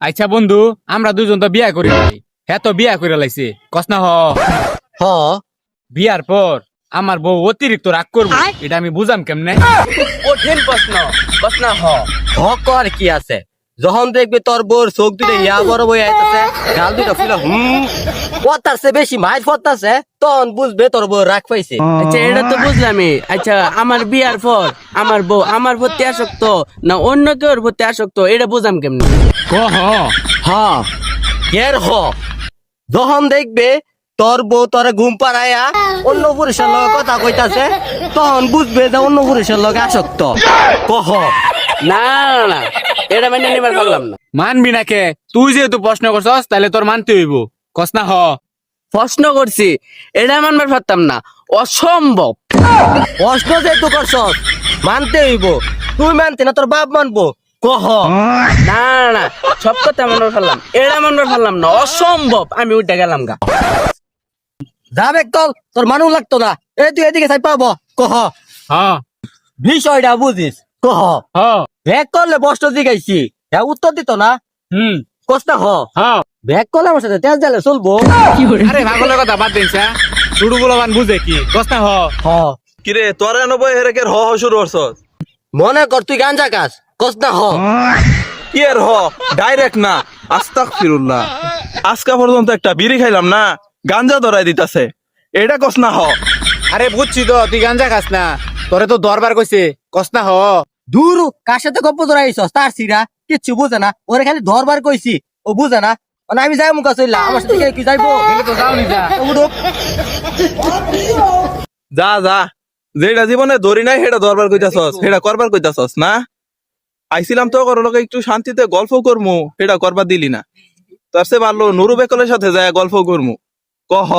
আচ্ছা বন্ধু, আমরা দুজন তো বিয়া করি নাই। হ্যাঁ তো বিয়া করে লাইছে, কস না হ। হ বিয়ার পর আমার বউ অতিরিক্ত রাগ করবো, এটা আমি বুঝাম কেমনে? কঠিন প্রশ্ন প্রশ্ন হ হ কর কি আছে যখন দেখবি তোর বোর চোখ দুটো ইয়া বড় বই আইতাছে গাল দুটো ফুলে পতারছে বেশি মাইর পতারছে তখন বুঝবে তোর বউ রাগ পাইছে। আচ্ছা এটা তো বুঝলামই। আচ্ছা আমার বিয়ার পর আমার বউ আমার প্রতি আসক্ত না অন্য কেউর প্রতি আসক্ত, এটা বুঝাম কেমনে? ক হ। হ এর হ যখন দেখবে তোর বউ তোরে ঘুম পাড়াইয়া অন্য পুরুষের লগে কথা কইতাছে তখন বুঝবে যে অন্য পুরুষের লগে আসক্ত। কহ না না না, এটা মানে নিবার পারলাম না। মানবি না কে? তুই যেহেতু প্রশ্ন করছস তাহলে তোর মানতে হইব, কস না হ। প্রশ্ন করছি, এটা মানবার পারতাম না, অসম্ভব। প্রশ্ন যেহেতু করছস মানতে হইব, তুই মানতে না তোর বাপ মানবো। কহ না না না, সব কথা মানবার পারলাম, এটা মানবার পারলাম না, অসম্ভব। আমি উঠে গেলাম গা। যাবে তোর তোর মানুষ লাগতো না। এই তুই এদিকে চাই পাবো। কহ হ বিষয়টা বুঝিস। কহ হ। ব্যাগ করলে প্রশ্ন জিগাইছি হ্যাঁ উত্তর দিত না। হুম। কষ্ট হ হ। ব্যাগ করলে আমার সাথে তেল জালে চলবো। আরে পাগলের কথা বাদ দিন স্যার, শুরু বলবান বুঝে কি, কস না হ। হ কিরে তোরা নবই হেরেকের হ হ শুরু করছস? মনে কর তুই গাঞ্জা কাজ কষ্ট হ। কি এর হ ডাইরেক্ট না, আস্তাগফিরুল্লাহ। আজকা পর্যন্ত একটা বিড়ি খাইলাম না, গাঞ্জা ধরাই দিতাছে, এটা কস না হ। আরে বুঝছি তো, তুই গাঞ্জা খাস না, তোরে তো দরবার কইছে, কস না হ। দূর কার সাথে গপ্প ধরাইছস তার সিরা কিচ্ছু বুঝে না, ওরে খালি ধরবার কইছি ও বুঝে না। মানে আমি যাই মুখা চললাম আমার সাথে কি যাইবো? গেলে তো যাও নি যা। উঠুক। যা যা, যেটা জীবনে ধরি নাই সেটা ধরবার কইতাছস, সেটা করবার কইতাছস না। আইছিলাম তো করো লোকে একটু শান্তিতে গল্প করমু, সেটা করবার দিলি না। তার সে ভালো নুরু বেকলের সাথে যায় গল্প করমু। কহ